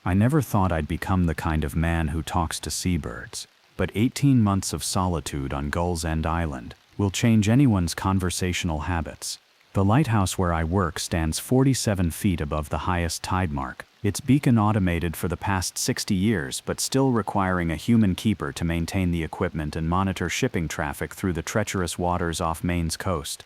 I never thought I'd become the kind of man who talks to seabirds, but 18 months of solitude on Gull's End Island will change anyone's conversational habits. The lighthouse where I work stands 47 feet above the highest tide mark. Its beacon automated for the past 60 years, but still requiring a human keeper to maintain the equipment and monitor shipping traffic through the treacherous waters off Maine's coast.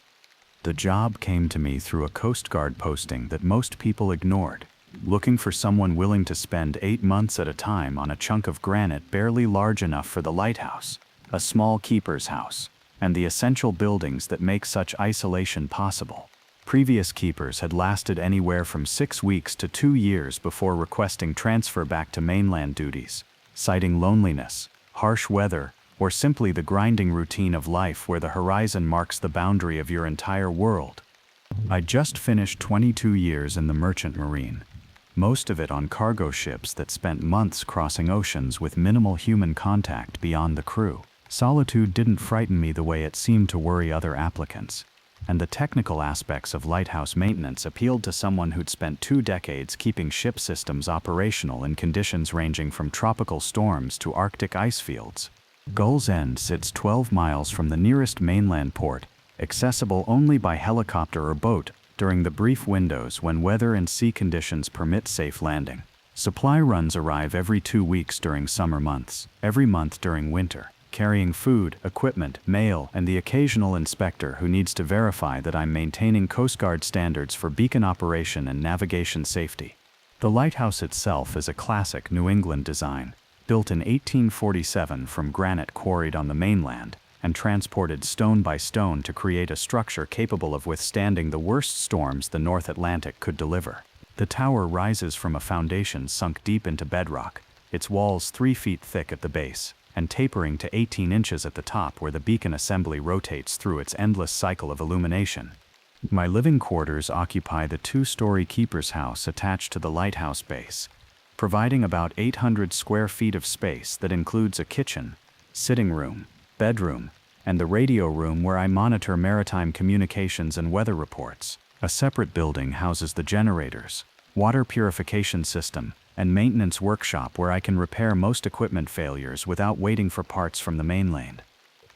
The job came to me through a Coast Guard posting that most people ignored, looking for someone willing to spend 8 months at a time on a chunk of granite barely large enough for the lighthouse, a small keeper's house, and the essential buildings that make such isolation possible. Previous keepers had lasted anywhere from 6 weeks to 2 years before requesting transfer back to mainland duties, citing loneliness, harsh weather, or simply the grinding routine of life where the horizon marks the boundary of your entire world. I just finished 22 years in the merchant marine, most of it on cargo ships that spent months crossing oceans with minimal human contact beyond the crew. Solitude didn't frighten me the way it seemed to worry other applicants, and the technical aspects of lighthouse maintenance appealed to someone who'd spent 2 decades keeping ship systems operational in conditions ranging from tropical storms to Arctic ice fields. Gull's End sits 12 miles from the nearest mainland port, accessible only by helicopter or boat during the brief windows when weather and sea conditions permit safe landing. Supply runs arrive every 2 weeks during summer months, every month during winter, carrying food, equipment, mail, and the occasional inspector who needs to verify that I'm maintaining Coast Guard standards for beacon operation and navigation safety. The lighthouse itself is a classic New England design, built in 1847 from granite quarried on the mainland and transported stone by stone to create a structure capable of withstanding the worst storms the North Atlantic could deliver. The tower rises from a foundation sunk deep into bedrock, its walls 3 feet thick at the base, and tapering to 18 inches at the top where the beacon assembly rotates through its endless cycle of illumination. My living quarters occupy the 2-story keeper's house attached to the lighthouse base, providing about 800 square feet of space that includes a kitchen, sitting room, bedroom, and the radio room where I monitor maritime communications and weather reports. A separate building houses the generators, water purification system, and maintenance workshop where I can repair most equipment failures without waiting for parts from the mainland.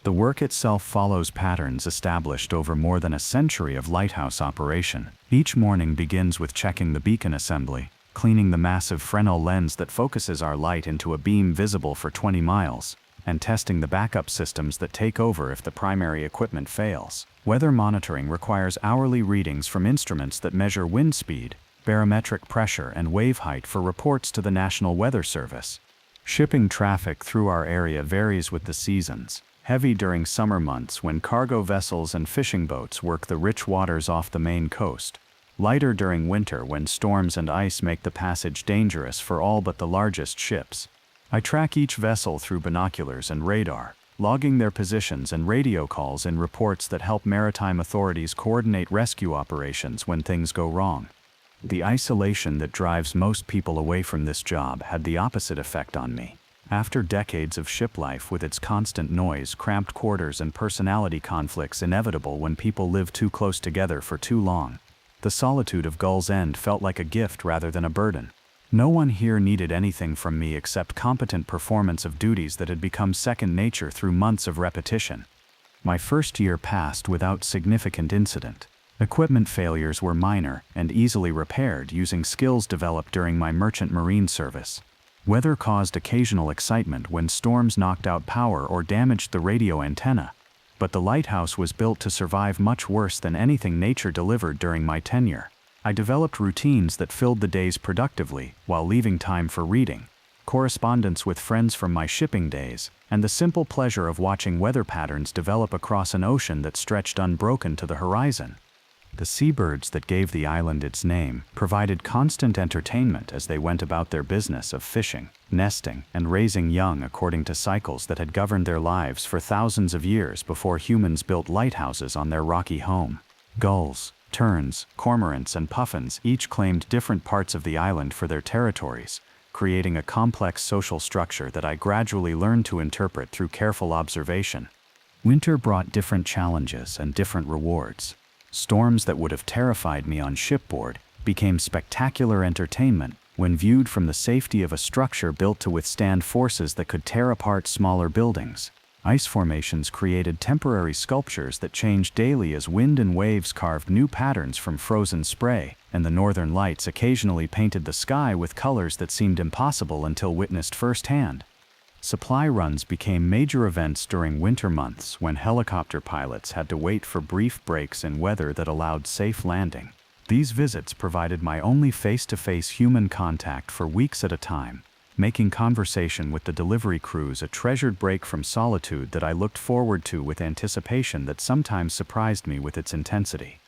The work itself follows patterns established over more than a century of lighthouse operation. Each morning begins with checking the beacon assembly, cleaning the massive Fresnel lens that focuses our light into a beam visible for 20 miles, and testing the backup systems that take over if the primary equipment fails. Weather monitoring requires hourly readings from instruments that measure wind speed, barometric pressure, and wave height for reports to the National Weather Service. Shipping traffic through our area varies with the seasons, heavy during summer months when cargo vessels and fishing boats work the rich waters off the Maine coast, lighter during winter when storms and ice make the passage dangerous for all but the largest ships. I track each vessel through binoculars and radar, logging their positions and radio calls in reports that help maritime authorities coordinate rescue operations when things go wrong. The isolation that drives most people away from this job had the opposite effect on me. After decades of ship life with its constant noise, cramped quarters, and personality conflicts inevitable when people live too close together for too long, the solitude of Gull's End felt like a gift rather than a burden. No one here needed anything from me except competent performance of duties that had become second nature through months of repetition. My first year passed without significant incident. Equipment failures were minor and easily repaired using skills developed during my merchant marine service. Weather caused occasional excitement when storms knocked out power or damaged the radio antenna, but the lighthouse was built to survive much worse than anything nature delivered during my tenure. I developed routines that filled the days productively while leaving time for reading, correspondence with friends from my shipping days, and the simple pleasure of watching weather patterns develop across an ocean that stretched unbroken to the horizon. The seabirds that gave the island its name provided constant entertainment as they went about their business of fishing, nesting, and raising young according to cycles that had governed their lives for thousands of years before humans built lighthouses on their rocky home. Gulls, terns, cormorants, and puffins each claimed different parts of the island for their territories, creating a complex social structure that I gradually learned to interpret through careful observation. Winter brought different challenges and different rewards. Storms that would have terrified me on shipboard became spectacular entertainment when viewed from the safety of a structure built to withstand forces that could tear apart smaller buildings. Ice formations created temporary sculptures that changed daily as wind and waves carved new patterns from frozen spray, and the northern lights occasionally painted the sky with colors that seemed impossible until witnessed firsthand. Supply runs became major events during winter months when helicopter pilots had to wait for brief breaks in weather that allowed safe landing. These visits provided my only face-to-face human contact for weeks at a time, making conversation with the delivery crews a treasured break from solitude that I looked forward to with anticipation that sometimes surprised me with its intensity.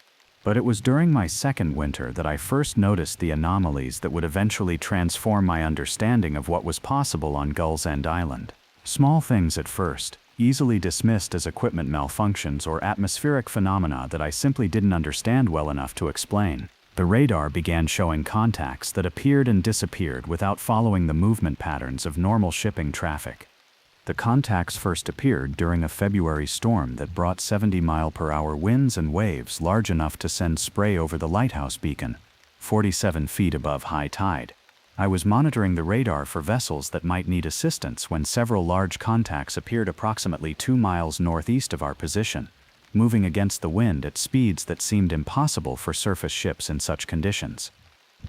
But it was during my second winter that I first noticed the anomalies that would eventually transform my understanding of what was possible on Gull's End Island. Small things at first, easily dismissed as equipment malfunctions or atmospheric phenomena that I simply didn't understand well enough to explain. The radar began showing contacts that appeared and disappeared without following the movement patterns of normal shipping traffic. The contacts first appeared during a February storm that brought 70-mile-per-hour winds and waves large enough to send spray over the Lighthouse beacon, 47 feet above high tide. I was monitoring the radar for vessels that might need assistance when several large contacts appeared approximately 2 miles northeast of our position, moving against the wind at speeds that seemed impossible for surface ships in such conditions.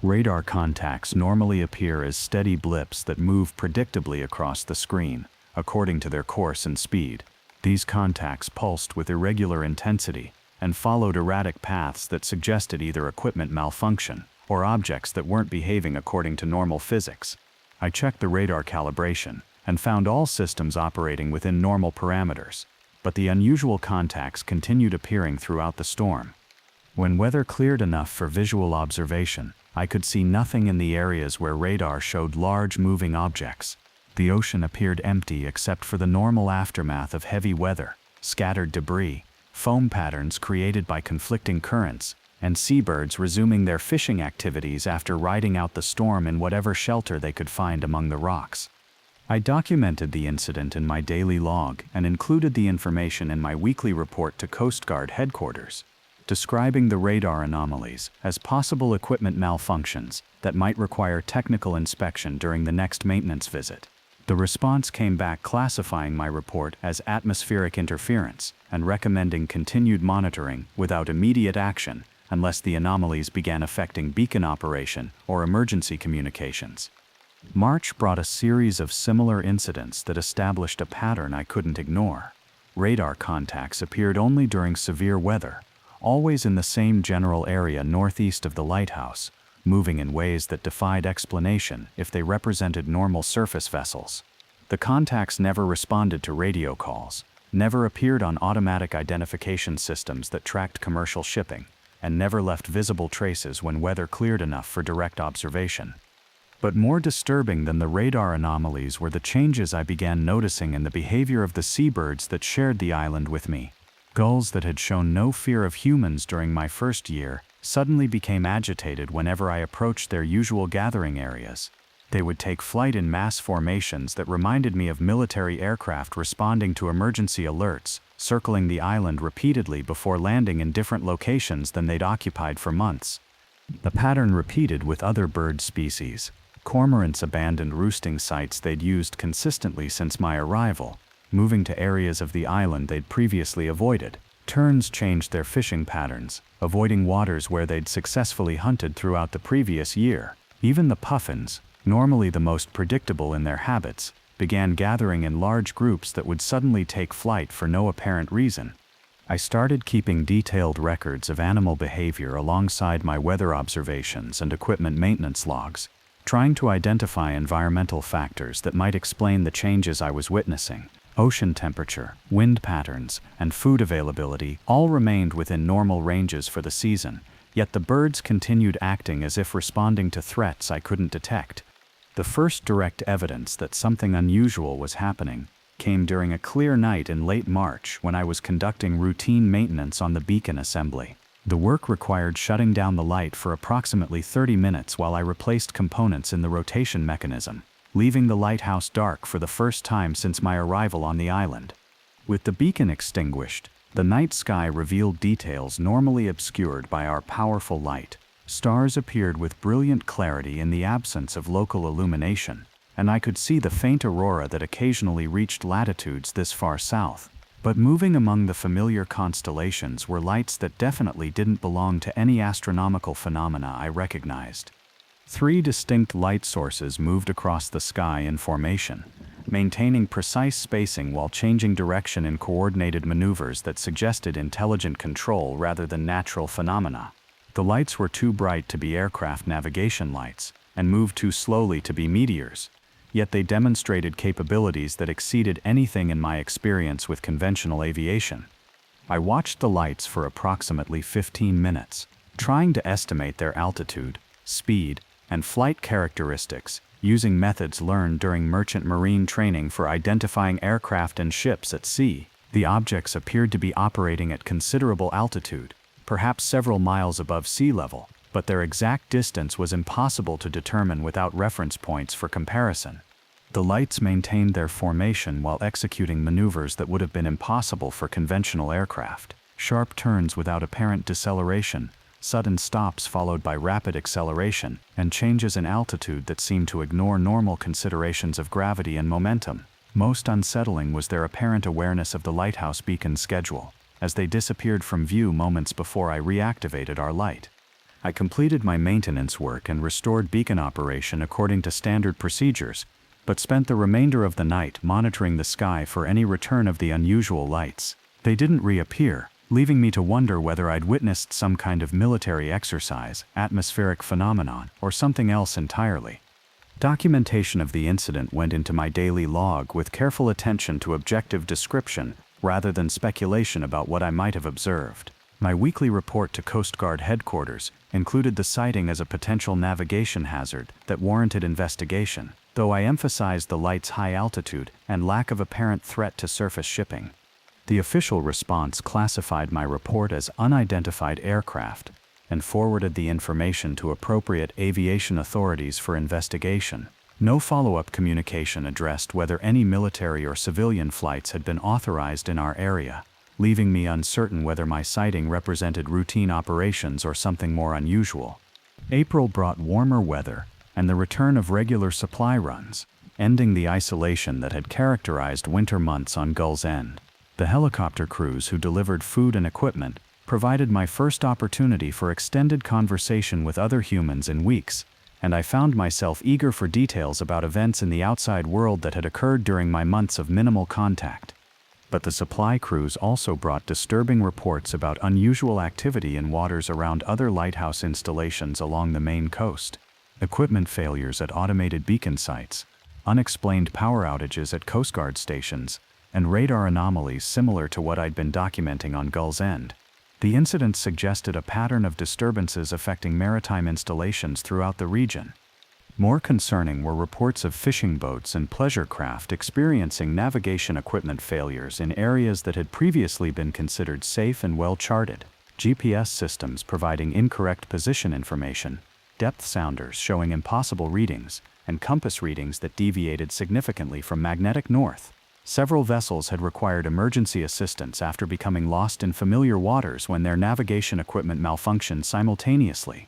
Radar contacts normally appear as steady blips that move predictably across the screen, according to their course and speed. These contacts pulsed with irregular intensity and followed erratic paths that suggested either equipment malfunction or objects that weren't behaving according to normal physics. I checked the radar calibration and found all systems operating within normal parameters, but the unusual contacts continued appearing throughout the storm. When weather cleared enough for visual observation, I could see nothing in the areas where radar showed large moving objects. The ocean appeared empty except for the normal aftermath of heavy weather, scattered debris, foam patterns created by conflicting currents, and seabirds resuming their fishing activities after riding out the storm in whatever shelter they could find among the rocks. I documented the incident in my daily log and included the information in my weekly report to Coast Guard headquarters, describing the radar anomalies as possible equipment malfunctions that might require technical inspection during the next maintenance visit. The response came back classifying my report as atmospheric interference and recommending continued monitoring without immediate action unless the anomalies began affecting beacon operation or emergency communications. March brought a series of similar incidents that established a pattern I couldn't ignore. Radar contacts appeared only during severe weather, always in the same general area northeast of the lighthouse, moving in ways that defied explanation if they represented normal surface vessels. The contacts never responded to radio calls, never appeared on automatic identification systems that tracked commercial shipping, and never left visible traces when weather cleared enough for direct observation. But more disturbing than the radar anomalies were the changes I began noticing in the behavior of the seabirds that shared the island with me. Gulls that had shown no fear of humans during my first year suddenly became agitated whenever I approached their usual gathering areas. They would take flight in mass formations that reminded me of military aircraft responding to emergency alerts, circling the island repeatedly before landing in different locations than they'd occupied for months. The pattern repeated with other bird species. Cormorants abandoned roosting sites they'd used consistently since my arrival, moving to areas of the island they'd previously avoided. Terns changed their fishing patterns, avoiding waters where they'd successfully hunted throughout the previous year. Even the puffins, normally the most predictable in their habits, began gathering in large groups that would suddenly take flight for no apparent reason. I started keeping detailed records of animal behavior alongside my weather observations and equipment maintenance logs, trying to identify environmental factors that might explain the changes I was witnessing. Ocean temperature, wind patterns, and food availability all remained within normal ranges for the season, yet the birds continued acting as if responding to threats I couldn't detect. The first direct evidence that something unusual was happening came during a clear night in late March when I was conducting routine maintenance on the beacon assembly. The work required shutting down the light for approximately 30 minutes while I replaced components in the rotation mechanism, leaving the lighthouse dark for the first time since my arrival on the island. With the beacon extinguished, the night sky revealed details normally obscured by our powerful light. Stars appeared with brilliant clarity in the absence of local illumination, and I could see the faint aurora that occasionally reached latitudes this far south. But moving among the familiar constellations were lights that definitely didn't belong to any astronomical phenomena I recognized. 3 distinct light sources moved across the sky in formation, maintaining precise spacing while changing direction in coordinated maneuvers that suggested intelligent control rather than natural phenomena. The lights were too bright to be aircraft navigation lights, and moved too slowly to be meteors, yet they demonstrated capabilities that exceeded anything in my experience with conventional aviation. I watched the lights for approximately 15 minutes, trying to estimate their altitude, speed, and flight characteristics, using methods learned during merchant marine training for identifying aircraft and ships at sea. The objects appeared to be operating at considerable altitude, perhaps several miles above sea level, but their exact distance was impossible to determine without reference points for comparison. The lights maintained their formation while executing maneuvers that would have been impossible for conventional aircraft. Sharp turns without apparent deceleration, sudden stops followed by rapid acceleration, and changes in altitude that seemed to ignore normal considerations of gravity and momentum. Most unsettling was their apparent awareness of the lighthouse beacon's schedule, as they disappeared from view moments before I reactivated our light. I completed my maintenance work and restored beacon operation according to standard procedures, but spent the remainder of the night monitoring the sky for any return of the unusual lights. They didn't reappear, leaving me to wonder whether I'd witnessed some kind of military exercise, atmospheric phenomenon, or something else entirely. Documentation of the incident went into my daily log with careful attention to objective description rather than speculation about what I might have observed. My weekly report to Coast Guard headquarters included the sighting as a potential navigation hazard that warranted investigation, though I emphasized the light's high altitude and lack of apparent threat to surface shipping. The official response classified my report as unidentified aircraft and forwarded the information to appropriate aviation authorities for investigation. No follow-up communication addressed whether any military or civilian flights had been authorized in our area, leaving me uncertain whether my sighting represented routine operations or something more unusual. April brought warmer weather and the return of regular supply runs, ending the isolation that had characterized winter months on Gull's End. The helicopter crews who delivered food and equipment provided my first opportunity for extended conversation with other humans in weeks, and I found myself eager for details about events in the outside world that had occurred during my months of minimal contact. But the supply crews also brought disturbing reports about unusual activity in waters around other lighthouse installations along the Maine coast. Equipment failures at automated beacon sites, unexplained power outages at Coast Guard stations, and radar anomalies similar to what I'd been documenting on Gull's End. The incidents suggested a pattern of disturbances affecting maritime installations throughout the region. More concerning were reports of fishing boats and pleasure craft experiencing navigation equipment failures in areas that had previously been considered safe and well-charted, GPS systems providing incorrect position information, depth sounders showing impossible readings, and compass readings that deviated significantly from magnetic north. Several vessels had required emergency assistance after becoming lost in familiar waters when their navigation equipment malfunctioned simultaneously.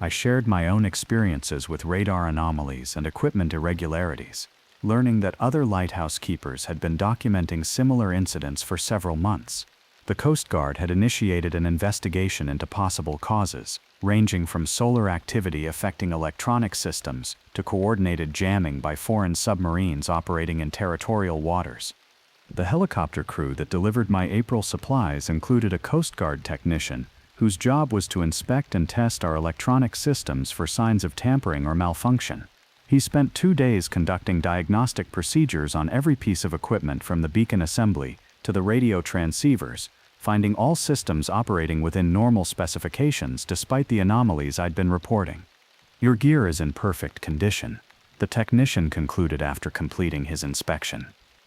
I shared my own experiences with radar anomalies and equipment irregularities, learning that other lighthouse keepers had been documenting similar incidents for several months. The Coast Guard had initiated an investigation into possible causes, ranging from solar activity affecting electronic systems to coordinated jamming by foreign submarines operating in territorial waters. The helicopter crew that delivered my April supplies included a Coast Guard technician whose job was to inspect and test our electronic systems for signs of tampering or malfunction. He spent 2 days conducting diagnostic procedures on every piece of equipment from the beacon assembly to the radio transceivers, finding all systems operating within normal specifications despite the anomalies I'd been reporting. "Your gear is in perfect condition," the technician concluded after completing his inspection.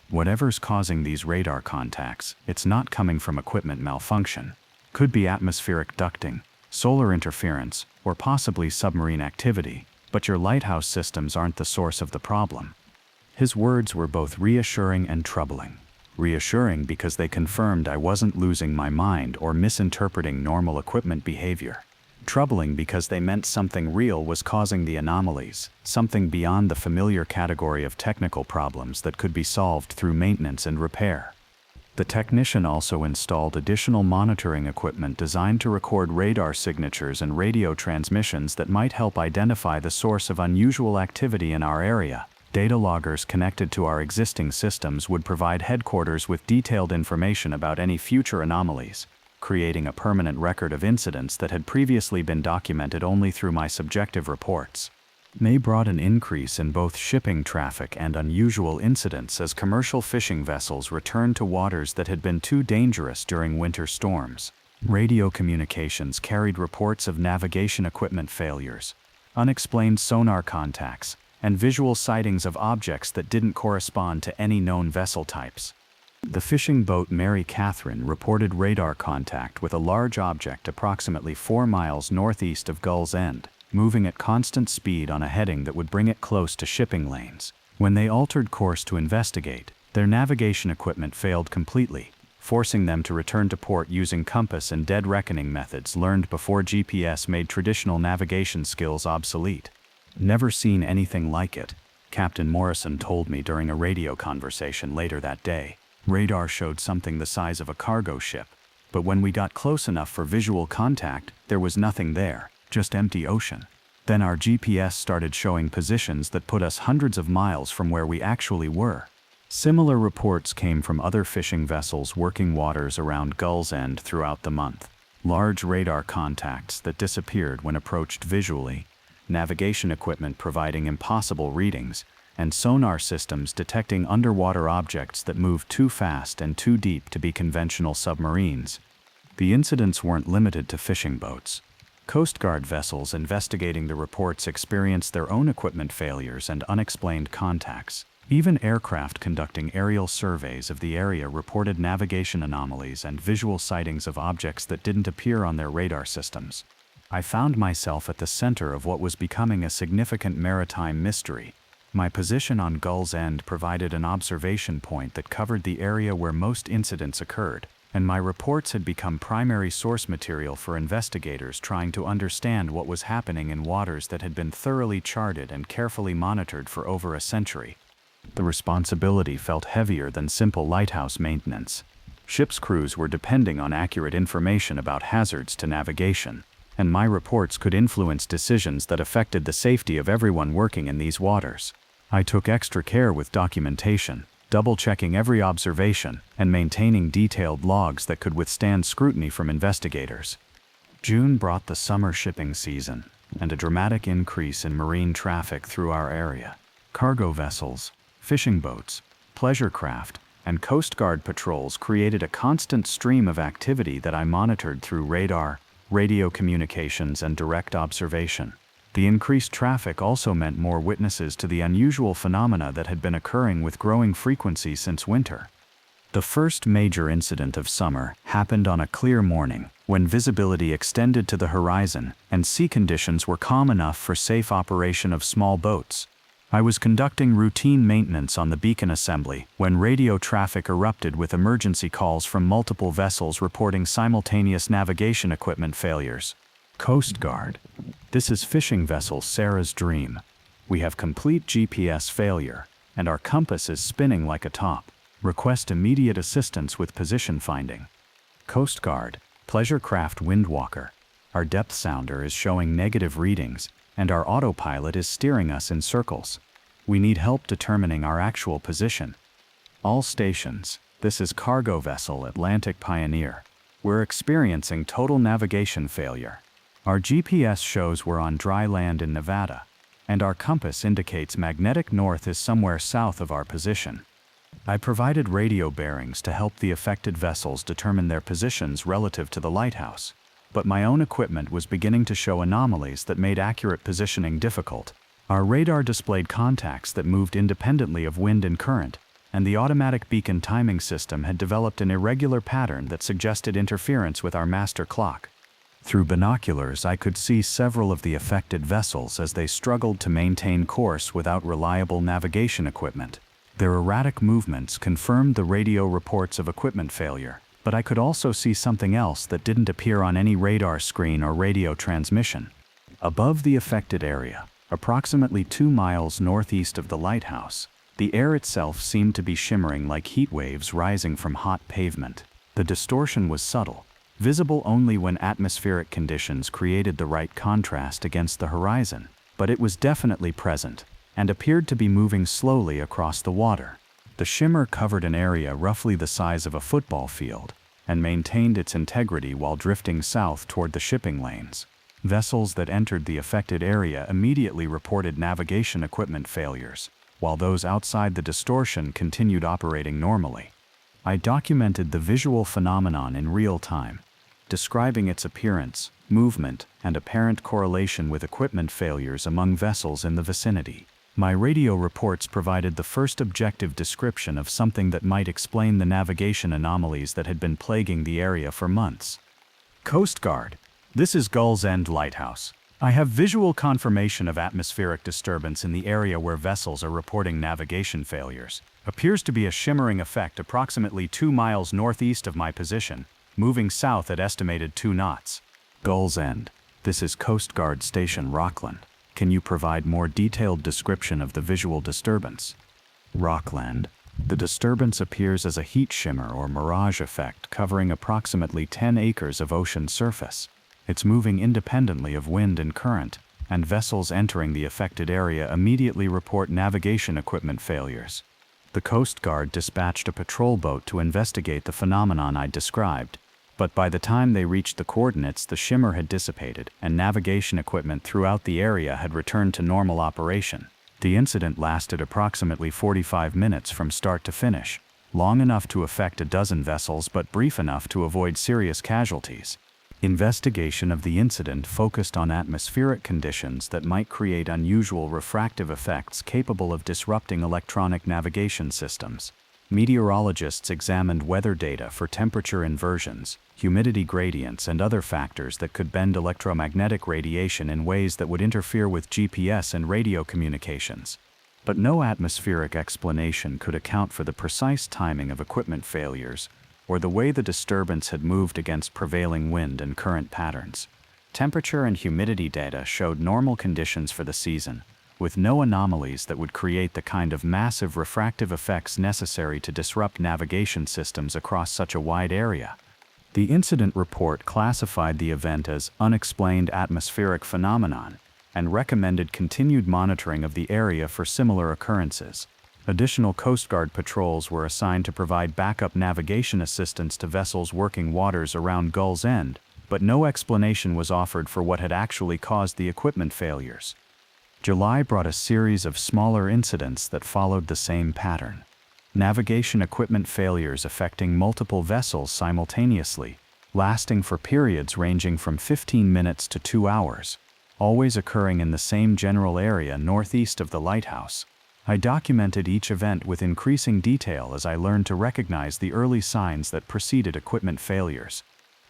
"Whatever's causing these radar contacts, it's not coming from equipment malfunction. Could be atmospheric ducting, solar interference, or possibly submarine activity, but your lighthouse systems aren't the source of the problem." His words were both reassuring and troubling. Reassuring because they confirmed I wasn't losing my mind or misinterpreting normal equipment behavior. Troubling because they meant something real was causing the anomalies, something beyond the familiar category of technical problems that could be solved through maintenance and repair. The technician also installed additional monitoring equipment designed to record radar signatures and radio transmissions that might help identify the source of unusual activity in our area. Data loggers connected to our existing systems would provide headquarters with detailed information about any future anomalies, creating a permanent record of incidents that had previously been documented only through my subjective reports. May brought an increase in both shipping traffic and unusual incidents as commercial fishing vessels returned to waters that had been too dangerous during winter storms. Radio communications carried reports of navigation equipment failures, unexplained sonar contacts, and visual sightings of objects that didn't correspond to any known vessel types. The fishing boat Mary Catherine reported radar contact with a large object approximately 4 miles northeast of Gull's End, moving at constant speed on a heading that would bring it close to shipping lanes. When they altered course to investigate, their navigation equipment failed completely, forcing them to return to port using compass and dead reckoning methods learned before GPS made traditional navigation skills obsolete. "Never seen anything like it," Captain Morrison told me during a radio conversation later that day. Radar showed something the size of a cargo ship, but when we got close enough for visual contact, there was nothing there. Just empty ocean. Then our GPS started showing positions that put us hundreds of miles from where we actually were. Similar reports came from other fishing vessels working waters around Gull's End throughout the month. Large radar contacts that disappeared when approached visually, navigation equipment providing impossible readings, and sonar systems detecting underwater objects that moved too fast and too deep to be conventional submarines. The incidents weren't limited to fishing boats. Coast Guard vessels investigating the reports experienced their own equipment failures and unexplained contacts. Even aircraft conducting aerial surveys of the area reported navigation anomalies and visual sightings of objects that didn't appear on their radar systems. I found myself at the center of what was becoming a significant maritime mystery. My position on Gull's End provided an observation point that covered the area where most incidents occurred, and my reports had become primary source material for investigators trying to understand what was happening in waters that had been thoroughly charted and carefully monitored for over a century. The responsibility felt heavier than simple lighthouse maintenance. Ships' crews were depending on accurate information about hazards to navigation, and my reports could influence decisions that affected the safety of everyone working in these waters. I took extra care with documentation, double-checking every observation and maintaining detailed logs that could withstand scrutiny from investigators. June brought the summer shipping season and a dramatic increase in marine traffic through our area. Cargo vessels, fishing boats, pleasure craft, and Coast Guard patrols created a constant stream of activity that I monitored through radar, radio communications, and direct observation. The increased traffic also meant more witnesses to the unusual phenomena that had been occurring with growing frequency since winter. The first major incident of summer happened on a clear morning, when visibility extended to the horizon and sea conditions were calm enough for safe operation of small boats. I was conducting routine maintenance on the beacon assembly when radio traffic erupted with emergency calls from multiple vessels reporting simultaneous navigation equipment failures. Coast Guard. This is fishing vessel Sarah's Dream. We have complete GPS failure, and our compass is spinning like a top. Request immediate assistance with position finding. Coast Guard. Pleasure craft Windwalker. Our depth sounder is showing negative readings, and our autopilot is steering us in circles. We need help determining our actual position. All stations. This is cargo vessel Atlantic Pioneer. We're experiencing total navigation failure. Our GPS shows we're on dry land in Nevada, and our compass indicates magnetic north is somewhere south of our position. I provided radio bearings to help the affected vessels determine their positions relative to the lighthouse, but my own equipment was beginning to show anomalies that made accurate positioning difficult. Our radar displayed contacts that moved independently of wind and current, and the automatic beacon timing system had developed an irregular pattern that suggested interference with our master clock. Through binoculars, I could see several of the affected vessels as they struggled to maintain course without reliable navigation equipment. Their erratic movements confirmed the radio reports of equipment failure, but I could also see something else that didn't appear on any radar screen or radio transmission. Above the affected area, approximately 2 miles northeast of the lighthouse, the air itself seemed to be shimmering like heat waves rising from hot pavement. The distortion was subtle, visible only when atmospheric conditions created the right contrast against the horizon, but it was definitely present and appeared to be moving slowly across the water. The shimmer covered an area roughly the size of a football field and maintained its integrity while drifting south toward the shipping lanes. Vessels that entered the affected area immediately reported navigation equipment failures, while those outside the distortion continued operating normally. I documented the visual phenomenon in real time, describing its appearance, movement, and apparent correlation with equipment failures among vessels in the vicinity. My radio reports provided the first objective description of something that might explain the navigation anomalies that had been plaguing the area for months. Coast Guard, this is Gull's End Lighthouse. I have visual confirmation of atmospheric disturbance in the area where vessels are reporting navigation failures. Appears to be a shimmering effect approximately 2 miles northeast of my position, moving south at estimated 2 knots. Gull's End, this is Coast Guard Station Rockland. Can you provide more detailed description of the visual disturbance? Rockland. The disturbance appears as a heat shimmer or mirage effect covering approximately 10 acres of ocean surface. It's moving independently of wind and current, and vessels entering the affected area immediately report navigation equipment failures. The Coast Guard dispatched a patrol boat to investigate the phenomenon I described, but by the time they reached the coordinates, the shimmer had dissipated and navigation equipment throughout the area had returned to normal operation. The incident lasted approximately 45 minutes from start to finish, long enough to affect a dozen vessels but brief enough to avoid serious casualties. Investigation of the incident focused on atmospheric conditions that might create unusual refractive effects capable of disrupting electronic navigation systems. Meteorologists examined weather data for temperature inversions, humidity gradients, and other factors that could bend electromagnetic radiation in ways that would interfere with GPS and radio communications. But no atmospheric explanation could account for the precise timing of equipment failures or the way the disturbance had moved against prevailing wind and current patterns. Temperature and humidity data showed normal conditions for the season, with no anomalies that would create the kind of massive refractive effects necessary to disrupt navigation systems across such a wide area. The incident report classified the event as unexplained atmospheric phenomenon and recommended continued monitoring of the area for similar occurrences. Additional Coast Guard patrols were assigned to provide backup navigation assistance to vessels working waters around Gull's End, but no explanation was offered for what had actually caused the equipment failures. July brought a series of smaller incidents that followed the same pattern. Navigation equipment failures affecting multiple vessels simultaneously, lasting for periods ranging from 15 minutes to 2 hours, always occurring in the same general area northeast of the lighthouse. I documented each event with increasing detail as I learned to recognize the early signs that preceded equipment failures.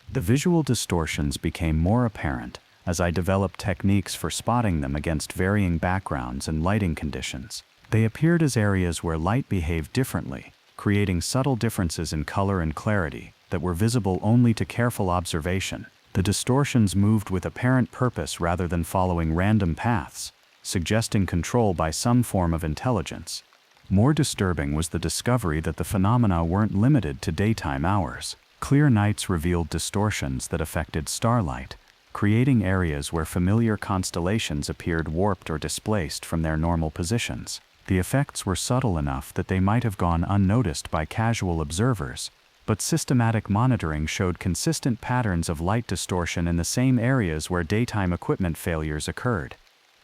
The visual distortions became more apparent as I developed techniques for spotting them against varying backgrounds and lighting conditions. They appeared as areas where light behaved differently, creating subtle differences in color and clarity that were visible only to careful observation. The distortions moved with apparent purpose rather than following random paths, suggesting control by some form of intelligence. More disturbing was the discovery that the phenomena weren't limited to daytime hours. Clear nights revealed distortions that affected starlight, creating areas where familiar constellations appeared warped or displaced from their normal positions. The effects were subtle enough that they might have gone unnoticed by casual observers, but systematic monitoring showed consistent patterns of light distortion in the same areas where daytime equipment failures occurred.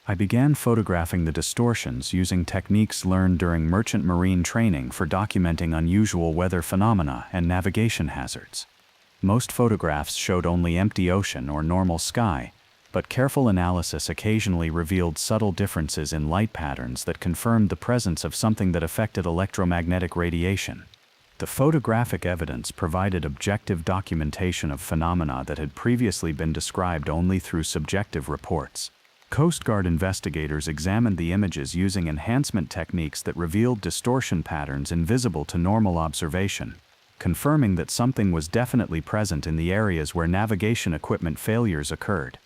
I began photographing the distortions using techniques learned during merchant marine training for documenting unusual weather phenomena and navigation hazards. Most photographs showed only empty ocean or normal sky, but careful analysis occasionally revealed subtle differences in light patterns that confirmed the presence of something that affected electromagnetic radiation. The photographic evidence provided objective documentation of phenomena that had previously been described only through subjective reports. Coast Guard investigators examined the images using enhancement techniques that revealed distortion patterns invisible to normal observation. confirming that something was definitely present in the areas where navigation equipment failures occurred.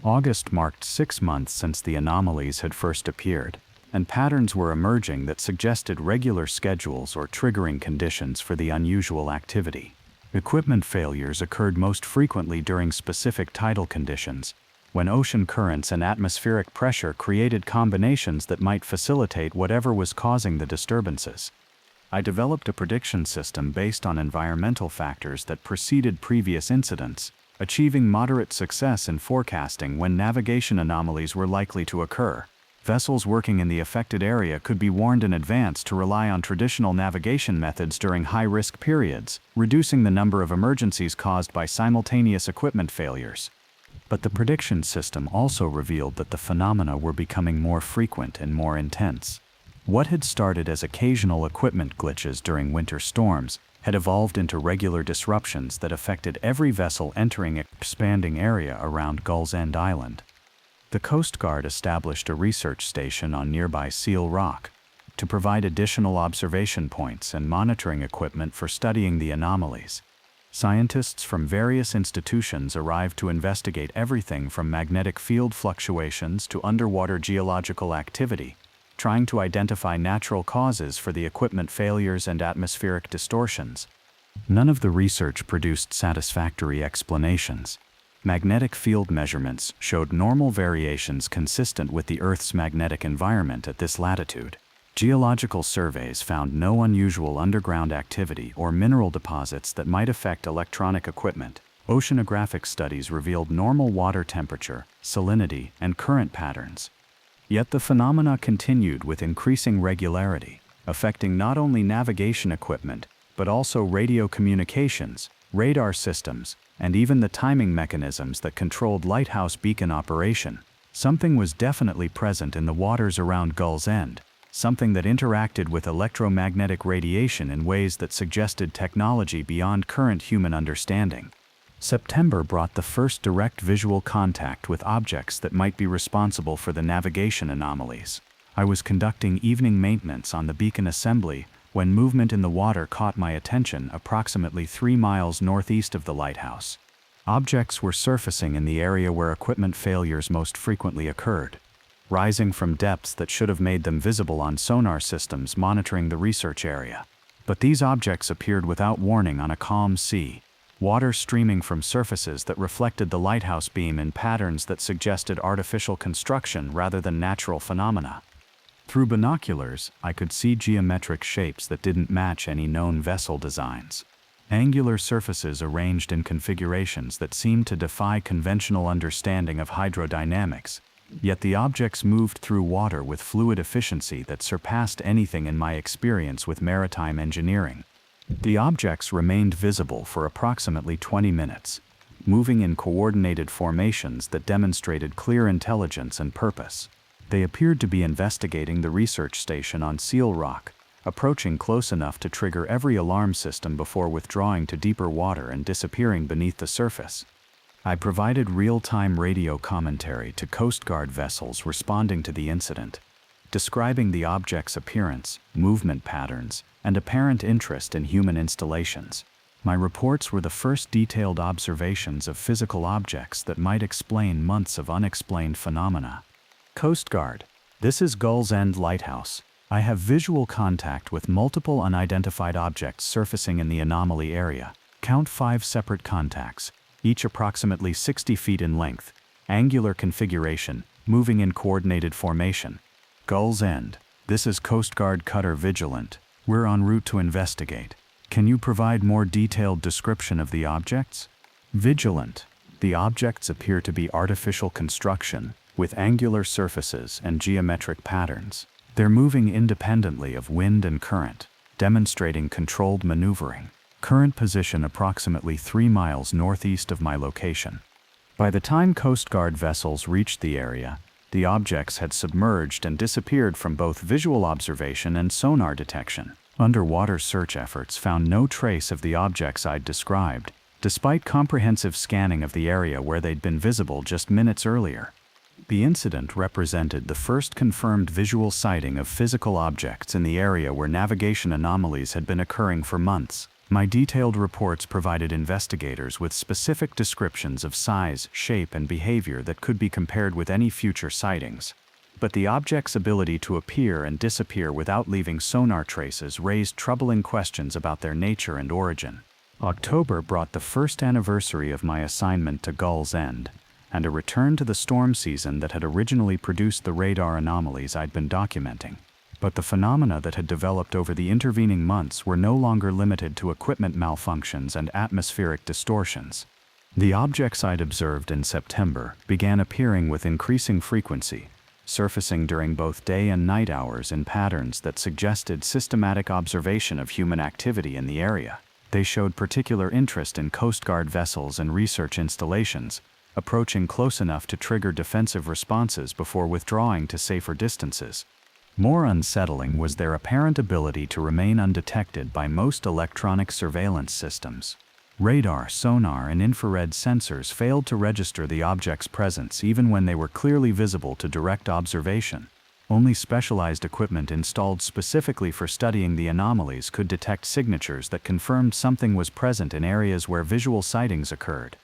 August marked 6 months since the anomalies had first appeared, and patterns were emerging that suggested regular schedules or triggering conditions for the unusual activity. Equipment failures occurred most frequently during specific tidal conditions, when ocean currents and atmospheric pressure created combinations that might facilitate whatever was causing the disturbances. I developed a prediction system based on environmental factors that preceded previous incidents, achieving moderate success in forecasting when navigation anomalies were likely to occur. Vessels working in the affected area could be warned in advance to rely on traditional navigation methods during high-risk periods, reducing the number of emergencies caused by simultaneous equipment failures. But the prediction system also revealed that the phenomena were becoming more frequent and more intense. What had started as occasional equipment glitches during winter storms had evolved into regular disruptions that affected every vessel entering an expanding area around Gulls End Island. The Coast Guard established a research station on nearby Seal Rock to provide additional observation points and monitoring equipment for studying the anomalies. Scientists from various institutions arrived to investigate everything from magnetic field fluctuations to underwater geological activity, trying to identify natural causes for the equipment failures and atmospheric distortions. None of the research produced satisfactory explanations. Magnetic field measurements showed normal variations consistent with the Earth's magnetic environment at this latitude. Geological surveys found no unusual underground activity or mineral deposits that might affect electronic equipment. Oceanographic studies revealed normal water temperature, salinity, and current patterns. Yet the phenomena continued with increasing regularity, affecting not only navigation equipment, but also radio communications, radar systems, and even the timing mechanisms that controlled Lighthouse beacon operation. Something was definitely present in the waters around Gulls End, something that interacted with electromagnetic radiation in ways that suggested technology beyond current human understanding. September brought the first direct visual contact with objects that might be responsible for the navigation anomalies. I was conducting evening maintenance on the beacon assembly when movement in the water caught my attention approximately 3 miles northeast of the lighthouse. Objects were surfacing in the area where equipment failures most frequently occurred, rising from depths that should have made them visible on sonar systems monitoring the research area. But these objects appeared without warning on a calm sea, water streaming from surfaces that reflected the lighthouse beam in patterns that suggested artificial construction rather than natural phenomena. Through binoculars, I could see geometric shapes that didn't match any known vessel designs. Angular surfaces arranged in configurations that seemed to defy conventional understanding of hydrodynamics, yet the objects moved through water with fluid efficiency that surpassed anything in my experience with maritime engineering. The objects remained visible for approximately 20 minutes, moving in coordinated formations that demonstrated clear intelligence and purpose. They appeared to be investigating the research station on Seal Rock, approaching close enough to trigger every alarm system before withdrawing to deeper water and disappearing beneath the surface. I provided real-time radio commentary to Coast Guard vessels responding to the incident, describing the object's appearance, movement patterns, and apparent interest in human installations. My reports were the first detailed observations of physical objects that might explain months of unexplained phenomena. Coast Guard, this is Gulls End Lighthouse. I have visual contact with multiple unidentified objects surfacing in the anomaly area. Count 5 separate contacts, each approximately 60 feet in length. Angular configuration, moving in coordinated formation. Gulls End, this is Coast Guard Cutter Vigilant. We're en route to investigate. Can you provide more detailed description of the objects? Vigilant, the objects appear to be artificial construction, with angular surfaces and geometric patterns. They're moving independently of wind and current, demonstrating controlled maneuvering. Current position approximately 3 miles northeast of my location. By the time Coast Guard vessels reached the area, the objects had submerged and disappeared from both visual observation and sonar detection. Underwater search efforts found no trace of the objects I'd described, despite comprehensive scanning of the area where they'd been visible just minutes earlier. The incident represented the first confirmed visual sighting of physical objects in the area where navigation anomalies had been occurring for months. My detailed reports provided investigators with specific descriptions of size, shape, and behavior that could be compared with any future sightings. But the object's ability to appear and disappear without leaving sonar traces raised troubling questions about their nature and origin. October brought the first anniversary of my assignment to Gull's End, and a return to the storm season that had originally produced the radar anomalies I'd been documenting. But the phenomena that had developed over the intervening months were no longer limited to equipment malfunctions and atmospheric distortions. The objects I'd observed in September began appearing with increasing frequency, surfacing during both day and night hours in patterns that suggested systematic observation of human activity in the area. They showed particular interest in Coast Guard vessels and research installations, approaching close enough to trigger defensive responses before withdrawing to safer distances. More unsettling was their apparent ability to remain undetected by most electronic surveillance systems. Radar, sonar, and infrared sensors failed to register the object's presence even when they were clearly visible to direct observation. Only specialized equipment installed specifically for studying the anomalies could detect signatures that confirmed something was present in areas where visual sightings occurred.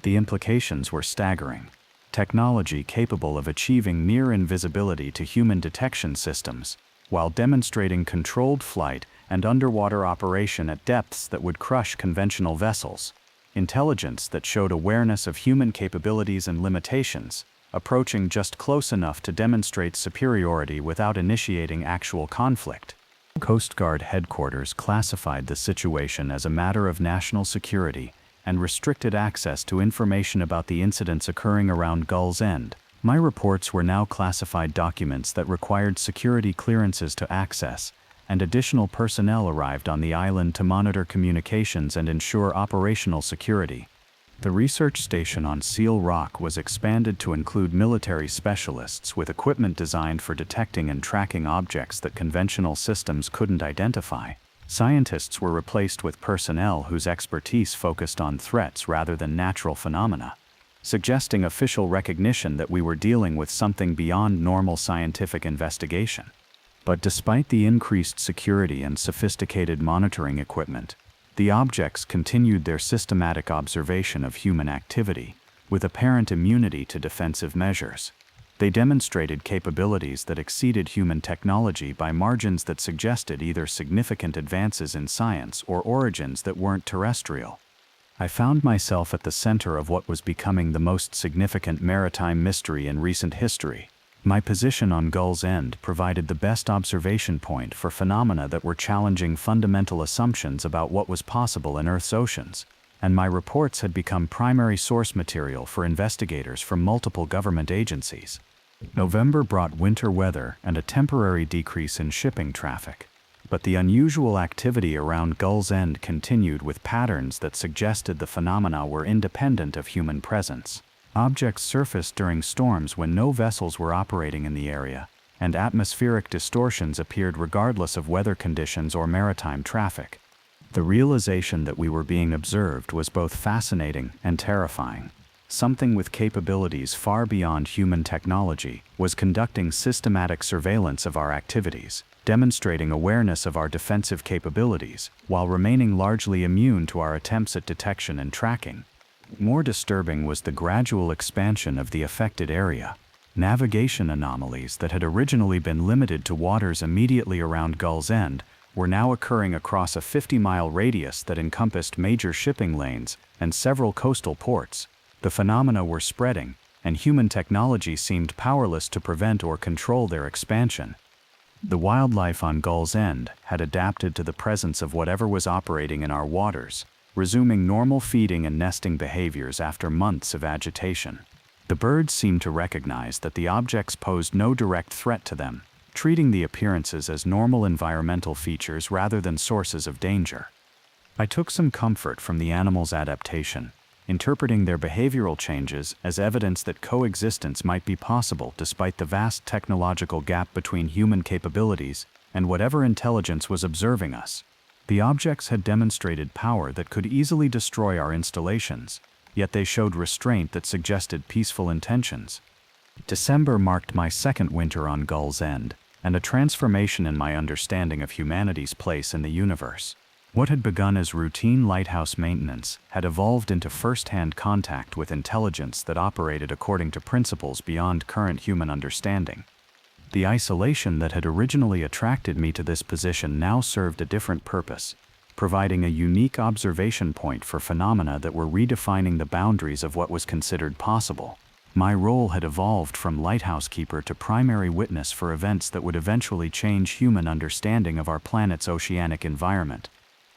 The implications were staggering. Technology capable of achieving near invisibility to human detection systems, while demonstrating controlled flight and underwater operation at depths that would crush conventional vessels. Intelligence that showed awareness of human capabilities and limitations, approaching just close enough to demonstrate superiority without initiating actual conflict. Coast Guard headquarters classified the situation as a matter of national security and restricted access to information about the incidents occurring around Gull's End. My reports were now classified documents that required security clearances to access, and additional personnel arrived on the island to monitor communications and ensure operational security. The research station on Seal Rock was expanded to include military specialists with equipment designed for detecting and tracking objects that conventional systems couldn't identify. Scientists were replaced with personnel whose expertise focused on threats rather than natural phenomena, suggesting official recognition that we were dealing with something beyond normal scientific investigation. But despite the increased security and sophisticated monitoring equipment, the objects continued their systematic observation of human activity, with apparent immunity to defensive measures. They demonstrated capabilities that exceeded human technology by margins that suggested either significant advances in science or origins that weren't terrestrial. I found myself at the center of what was becoming the most significant maritime mystery in recent history. My position on Gull's End provided the best observation point for phenomena that were challenging fundamental assumptions about what was possible in Earth's oceans, and my reports had become primary source material for investigators from multiple government agencies. November brought winter weather and a temporary decrease in shipping traffic, but the unusual activity around Gull's End continued with patterns that suggested the phenomena were independent of human presence. Objects surfaced during storms when no vessels were operating in the area, and atmospheric distortions appeared regardless of weather conditions or maritime traffic. The realization that we were being observed was both fascinating and terrifying. Something with capabilities far beyond human technology was conducting systematic surveillance of our activities, demonstrating awareness of our defensive capabilities, while remaining largely immune to our attempts at detection and tracking. More disturbing was the gradual expansion of the affected area. Navigation anomalies that had originally been limited to waters immediately around Gull's End were now occurring across a 50-mile radius that encompassed major shipping lanes and several coastal ports. The phenomena were spreading, and human technology seemed powerless to prevent or control their expansion. The wildlife on Gull's End had adapted to the presence of whatever was operating in our waters, resuming normal feeding and nesting behaviors after months of agitation. The birds seemed to recognize that the objects posed no direct threat to them, treating the appearances as normal environmental features rather than sources of danger. I took some comfort from the animals' adaptation, interpreting their behavioral changes as evidence that coexistence might be possible despite the vast technological gap between human capabilities and whatever intelligence was observing us. The objects had demonstrated power that could easily destroy our installations, yet they showed restraint that suggested peaceful intentions. December marked my second winter on Gull's End, and a transformation in my understanding of humanity's place in the universe. What had begun as routine lighthouse maintenance had evolved into first-hand contact with intelligence that operated according to principles beyond current human understanding. The isolation that had originally attracted me to this position now served a different purpose, providing a unique observation point for phenomena that were redefining the boundaries of what was considered possible. My role had evolved from lighthouse keeper to primary witness for events that would eventually change human understanding of our planet's oceanic environment.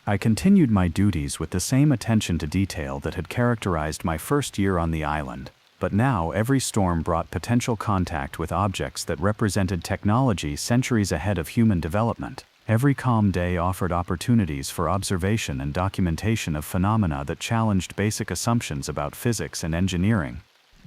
I continued my duties with the same attention to detail that had characterized my first year on the island, but now every storm brought potential contact with objects that represented technology centuries ahead of human development. Every calm day offered opportunities for observation and documentation of phenomena that challenged basic assumptions about physics and engineering.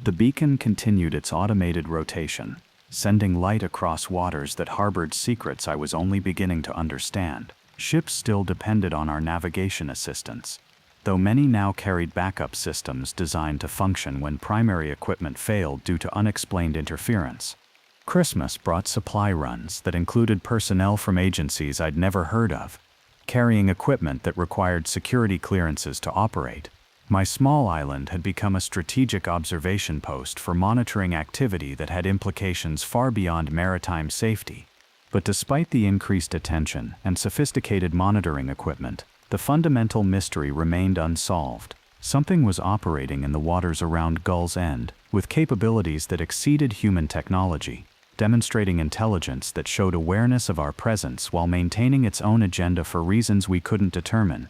The beacon continued its automated rotation, sending light across waters that harbored secrets I was only beginning to understand. Ships still depended on our navigation assistance, though many now carried backup systems designed to function when primary equipment failed due to unexplained interference. Christmas brought supply runs that included personnel from agencies I'd never heard of, carrying equipment that required security clearances to operate. My small island had become a strategic observation post for monitoring activity that had implications far beyond maritime safety. But despite the increased attention and sophisticated monitoring equipment, the fundamental mystery remained unsolved. Something was operating in the waters around Gull's End, with capabilities that exceeded human technology, demonstrating intelligence that showed awareness of our presence while maintaining its own agenda for reasons we couldn't determine.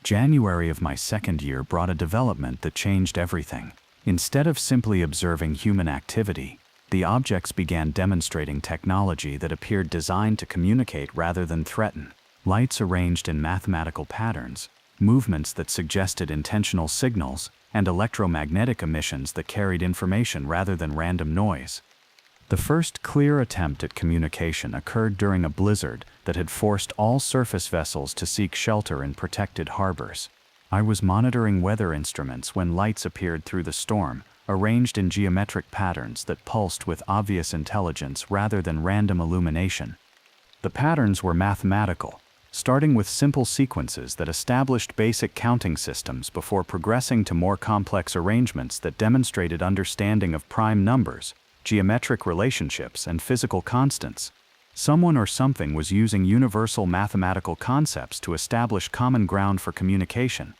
January of my second year brought a development that changed everything. Instead of simply observing human activity, the objects began demonstrating technology that appeared designed to communicate rather than threaten. Lights arranged in mathematical patterns, movements that suggested intentional signals, and electromagnetic emissions that carried information rather than random noise. The first clear attempt at communication occurred during a blizzard that had forced all surface vessels to seek shelter in protected harbors. I was monitoring weather instruments when lights appeared through the storm, arranged in geometric patterns that pulsed with obvious intelligence rather than random illumination. The patterns were mathematical, starting with simple sequences that established basic counting systems before progressing to more complex arrangements that demonstrated understanding of prime numbers, geometric relationships, and physical constants. Someone or something was using universal mathematical concepts to establish common ground for communication.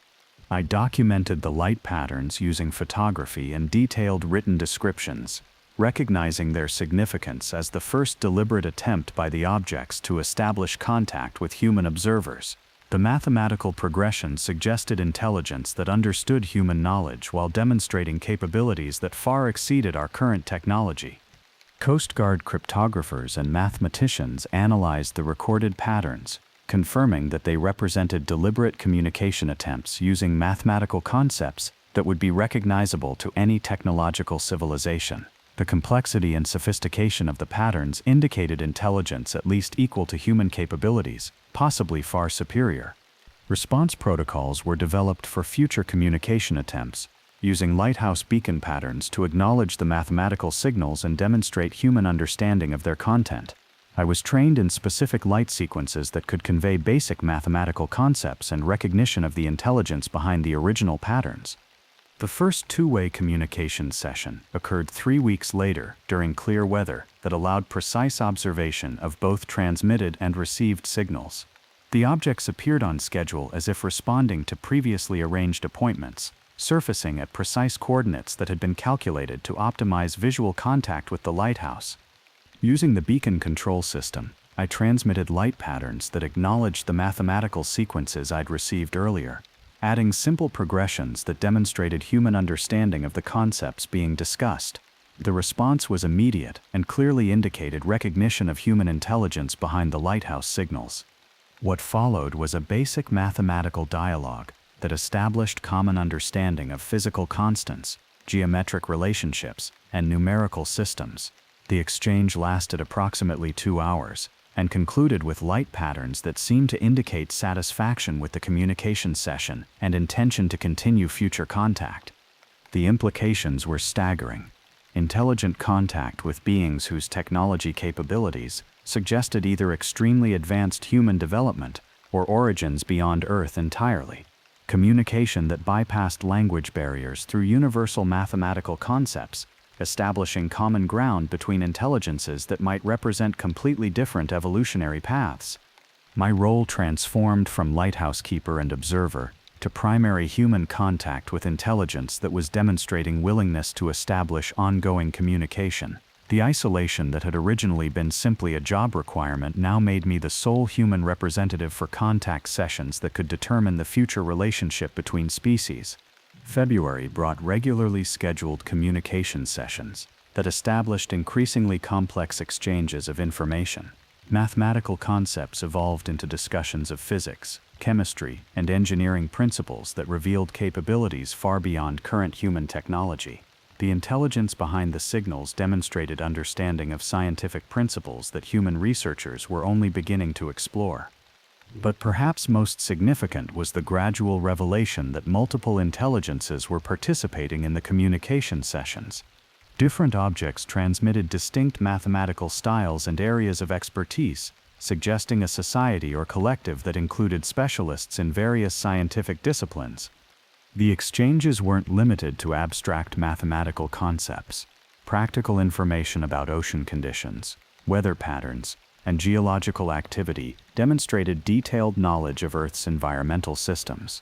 I documented the light patterns using photography and detailed written descriptions, recognizing their significance as the first deliberate attempt by the objects to establish contact with human observers. The mathematical progression suggested intelligence that understood human knowledge while demonstrating capabilities that far exceeded our current technology. Coast Guard cryptographers and mathematicians analyzed the recorded patterns, confirming that they represented deliberate communication attempts using mathematical concepts that would be recognizable to any technological civilization. The complexity and sophistication of the patterns indicated intelligence at least equal to human capabilities, possibly far superior. Response protocols were developed for future communication attempts, using lighthouse beacon patterns to acknowledge the mathematical signals and demonstrate human understanding of their content. I was trained in specific light sequences that could convey basic mathematical concepts and recognition of the intelligence behind the original patterns. The first two-way communication session occurred 3 weeks later during clear weather that allowed precise observation of both transmitted and received signals. The objects appeared on schedule as if responding to previously arranged appointments, surfacing at precise coordinates that had been calculated to optimize visual contact with the lighthouse. Using the beacon control system, I transmitted light patterns that acknowledged the mathematical sequences I'd received earlier, adding simple progressions that demonstrated human understanding of the concepts being discussed. The response was immediate and clearly indicated recognition of human intelligence behind the lighthouse signals. What followed was a basic mathematical dialogue that established common understanding of physical constants, geometric relationships, and numerical systems. The exchange lasted approximately 2 hours, and concluded with light patterns that seemed to indicate satisfaction with the communication session and intention to continue future contact. The implications were staggering. Intelligent contact with beings whose technology capabilities suggested either extremely advanced human development or origins beyond Earth entirely. Communication that bypassed language barriers through universal mathematical concepts, establishing common ground between intelligences that might represent completely different evolutionary paths. My role transformed from lighthouse keeper and observer to primary human contact with intelligence that was demonstrating willingness to establish ongoing communication. The isolation that had originally been simply a job requirement now made me the sole human representative for contact sessions that could determine the future relationship between species. February brought regularly scheduled communication sessions that established increasingly complex exchanges of information. Mathematical concepts evolved into discussions of physics, chemistry, and engineering principles that revealed capabilities far beyond current human technology. The intelligence behind the signals demonstrated understanding of scientific principles that human researchers were only beginning to explore. But perhaps most significant was the gradual revelation that multiple intelligences were participating in the communication sessions. Different objects transmitted distinct mathematical styles and areas of expertise, suggesting a society or collective that included specialists in various scientific disciplines. The exchanges weren't limited to abstract mathematical concepts. Practical information about ocean conditions, weather patterns, and geological activity demonstrated detailed knowledge of Earth's environmental systems.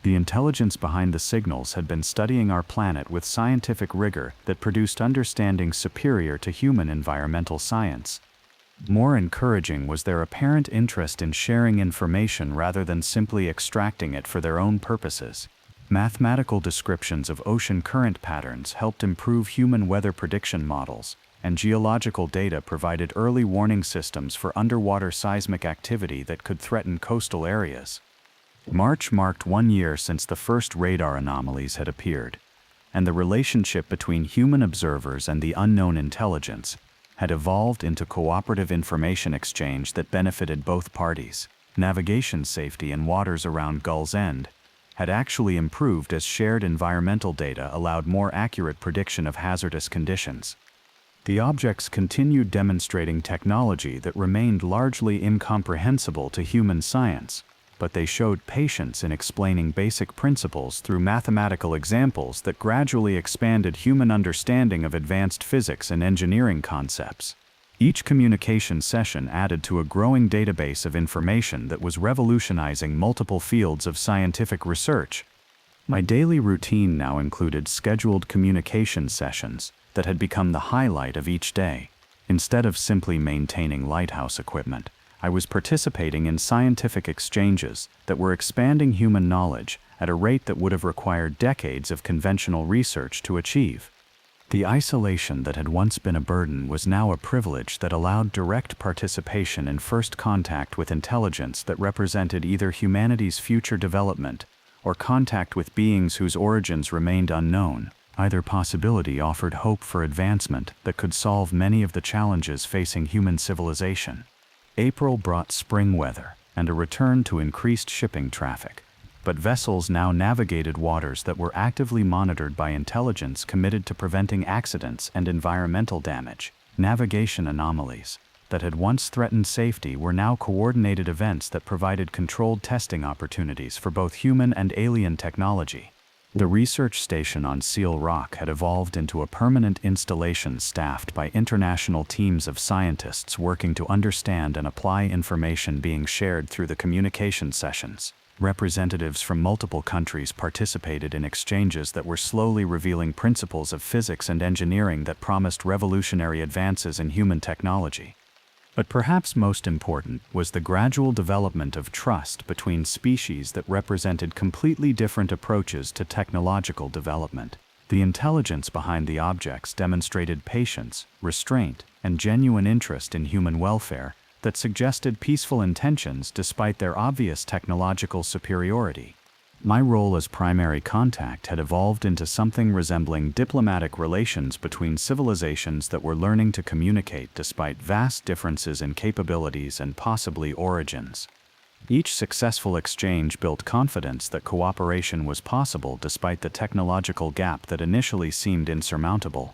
The intelligence behind the signals had been studying our planet with scientific rigor that produced understanding superior to human environmental science. More encouraging was their apparent interest in sharing information rather than simply extracting it for their own purposes. Mathematical descriptions of ocean current patterns helped improve human weather prediction models, and geological data provided early warning systems for underwater seismic activity that could threaten coastal areas. March marked 1 year since the first radar anomalies had appeared, and the relationship between human observers and the unknown intelligence had evolved into cooperative information exchange that benefited both parties. Navigation safety in waters around Gull's End had actually improved as shared environmental data allowed more accurate prediction of hazardous conditions. The objects continued demonstrating technology that remained largely incomprehensible to human science, but they showed patience in explaining basic principles through mathematical examples that gradually expanded human understanding of advanced physics and engineering concepts. Each communication session added to a growing database of information that was revolutionizing multiple fields of scientific research. My daily routine now included scheduled communication sessions that had become the highlight of each day. Instead of simply maintaining lighthouse equipment, I was participating in scientific exchanges that were expanding human knowledge at a rate that would have required decades of conventional research to achieve. The isolation that had once been a burden was now a privilege that allowed direct participation in first contact with intelligence that represented either humanity's future development or contact with beings whose origins remained unknown. Either possibility offered hope for advancement that could solve many of the challenges facing human civilization. April brought spring weather and a return to increased shipping traffic, but vessels now navigated waters that were actively monitored by intelligence committed to preventing accidents and environmental damage. Navigation anomalies that had once threatened safety were now coordinated events that provided controlled testing opportunities for both human and alien technology. The research station on Seal Rock had evolved into a permanent installation staffed by international teams of scientists working to understand and apply information being shared through the communication sessions. Representatives from multiple countries participated in exchanges that were slowly revealing principles of physics and engineering that promised revolutionary advances in human technology. But perhaps most important was the gradual development of trust between species that represented completely different approaches to technological development. The intelligence behind the objects demonstrated patience, restraint, and genuine interest in human welfare that suggested peaceful intentions despite their obvious technological superiority. My role as primary contact had evolved into something resembling diplomatic relations between civilizations that were learning to communicate despite vast differences in capabilities and possibly origins. Each successful exchange built confidence that cooperation was possible despite the technological gap that initially seemed insurmountable.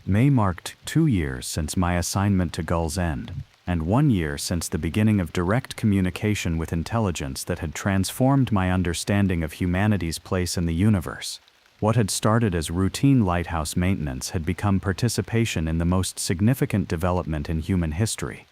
May marked 2 years since my assignment to Gull's End, and 1 year since the beginning of direct communication with intelligence that had transformed my understanding of humanity's place in the universe. What had started as routine lighthouse maintenance had become participation in the most significant development in human history.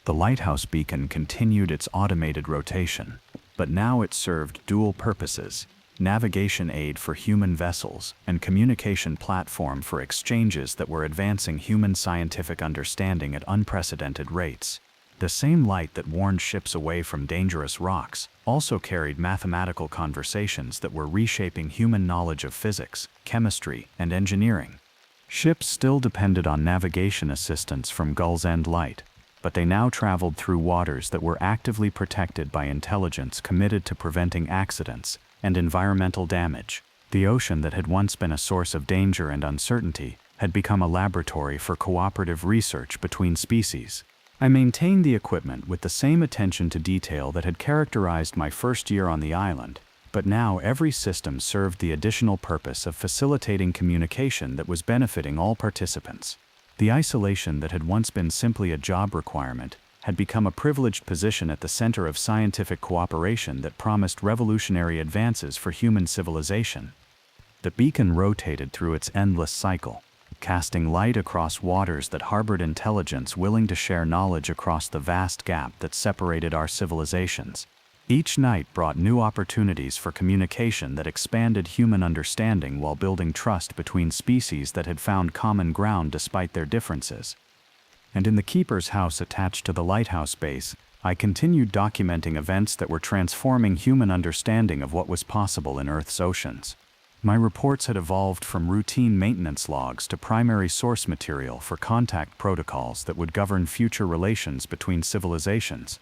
The lighthouse beacon continued its automated rotation, but now it served dual purposes: navigation aid for human vessels and communication platform for exchanges that were advancing human scientific understanding at unprecedented rates. The same light that warned ships away from dangerous rocks also carried mathematical conversations that were reshaping human knowledge of physics, chemistry, and engineering. Ships still depended on navigation assistance from Gull's End Light, but they now traveled through waters that were actively protected by intelligence committed to preventing accidents and environmental damage. The ocean that had once been a source of danger and uncertainty had become a laboratory for cooperative research between species. I maintained the equipment with the same attention to detail that had characterized my first year on the island, but now every system served the additional purpose of facilitating communication that was benefiting all participants. The isolation that had once been simply a job requirement had become a privileged position at the center of scientific cooperation that promised revolutionary advances for human civilization. The beacon rotated through its endless cycle, casting light across waters that harbored intelligence willing to share knowledge across the vast gap that separated our civilizations. Each night brought new opportunities for communication that expanded human understanding while building trust between species that had found common ground despite their differences. And in the keeper's house attached to the lighthouse base, I continued documenting events that were transforming human understanding of what was possible in Earth's oceans. My reports had evolved from routine maintenance logs to primary source material for contact protocols that would govern future relations between civilizations.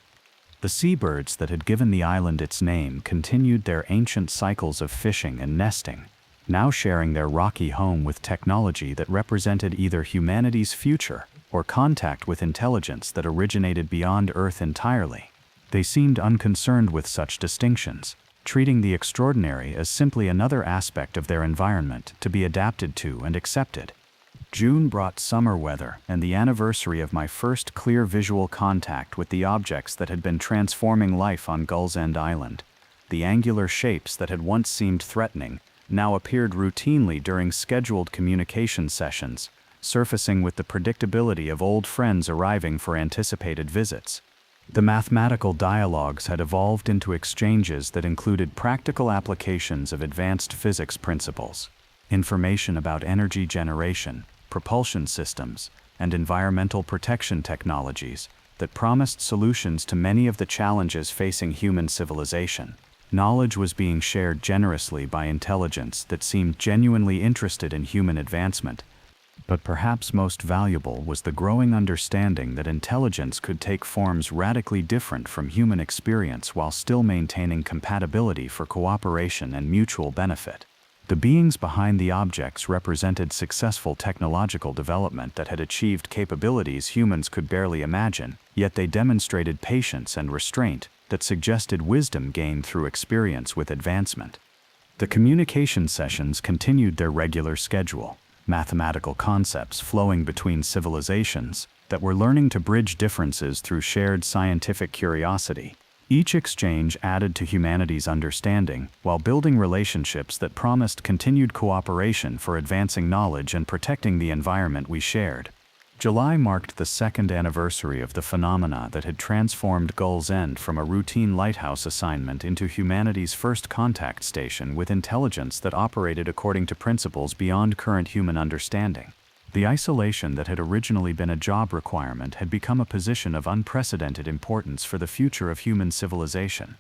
The seabirds that had given the island its name continued their ancient cycles of fishing and nesting, now sharing their rocky home with technology that represented either humanity's future or contact with intelligence that originated beyond Earth entirely. They seemed unconcerned with such distinctions, treating the extraordinary as simply another aspect of their environment to be adapted to and accepted. June brought summer weather and the anniversary of my first clear visual contact with the objects that had been transforming life on Gull's End Island. The angular shapes that had once seemed threatening now appeared routinely during scheduled communication sessions, surfacing with the predictability of old friends arriving for anticipated visits. The mathematical dialogues had evolved into exchanges that included practical applications of advanced physics principles, information about energy generation, propulsion systems, and environmental protection technologies that promised solutions to many of the challenges facing human civilization. Knowledge was being shared generously by intelligence that seemed genuinely interested in human advancement. But perhaps most valuable was the growing understanding that intelligence could take forms radically different from human experience while still maintaining compatibility for cooperation and mutual benefit. The beings behind the objects represented successful technological development that had achieved capabilities humans could barely imagine, yet they demonstrated patience and restraint that suggested wisdom gained through experience with advancement. The communication sessions continued their regular schedule, mathematical concepts flowing between civilizations that were learning to bridge differences through shared scientific curiosity. Each exchange added to humanity's understanding while building relationships that promised continued cooperation for advancing knowledge and protecting the environment we shared. July marked the second anniversary of the phenomena that had transformed Gull's End from a routine lighthouse assignment into humanity's first contact station with intelligence that operated according to principles beyond current human understanding. The isolation that had originally been a job requirement had become a position of unprecedented importance for the future of human civilization.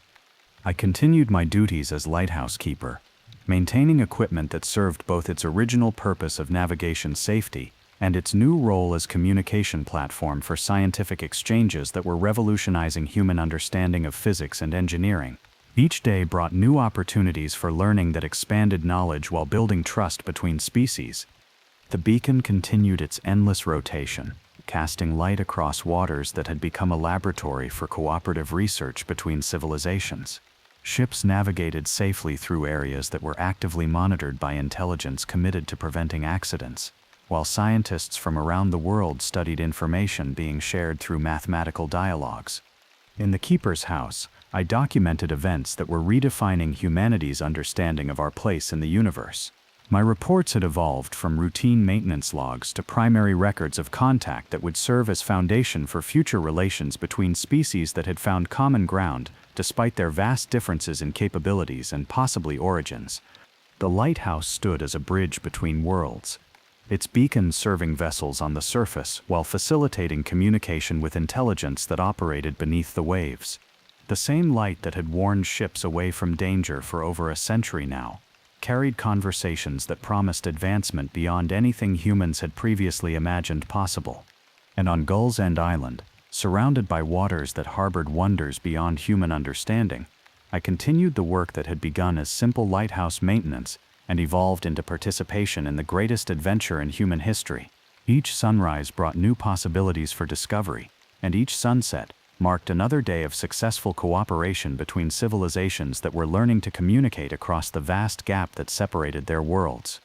I continued my duties as lighthouse keeper, maintaining equipment that served both its original purpose of navigation safety and its new role as communication platform for scientific exchanges that were revolutionizing human understanding of physics and engineering. Each day brought new opportunities for learning that expanded knowledge while building trust between species. The beacon continued its endless rotation, casting light across waters that had become a laboratory for cooperative research between civilizations. Ships navigated safely through areas that were actively monitored by intelligence committed to preventing accidents. while scientists from around the world studied information being shared through mathematical dialogues. In the Keeper's House, I documented events that were redefining humanity's understanding of our place in the universe. My reports had evolved from routine maintenance logs to primary records of contact that would serve as foundation for future relations between species that had found common ground despite their vast differences in capabilities and possibly origins. The lighthouse stood as a bridge between worlds, its beacons serving vessels on the surface while facilitating communication with intelligence that operated beneath the waves. The same light that had warned ships away from danger for over a century now carried conversations that promised advancement beyond anything humans had previously imagined possible. And on Gull's End Island, surrounded by waters that harbored wonders beyond human understanding, I continued the work that had begun as simple lighthouse maintenance and evolved into participation in the greatest adventure in human history. Each sunrise brought new possibilities for discovery, and each sunset marked another day of successful cooperation between civilizations that were learning to communicate across the vast gap that separated their worlds.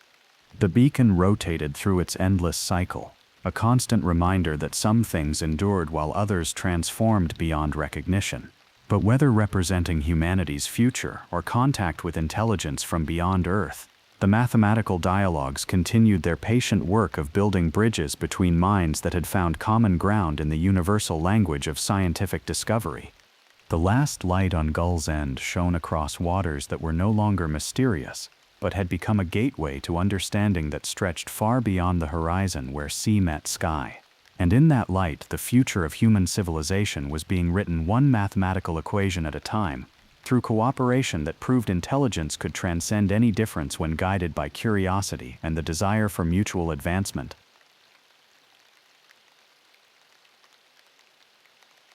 The beacon rotated through its endless cycle, a constant reminder that some things endured while others transformed beyond recognition. But whether representing humanity's future or contact with intelligence from beyond Earth, the mathematical dialogues continued their patient work of building bridges between minds that had found common ground in the universal language of scientific discovery. The last light on Gull's End shone across waters that were no longer mysterious, but had become a gateway to understanding that stretched far beyond the horizon where sea met sky. And in that light, the future of human civilization was being written one mathematical equation at a time, through cooperation that proved intelligence could transcend any difference when guided by curiosity and the desire for mutual advancement.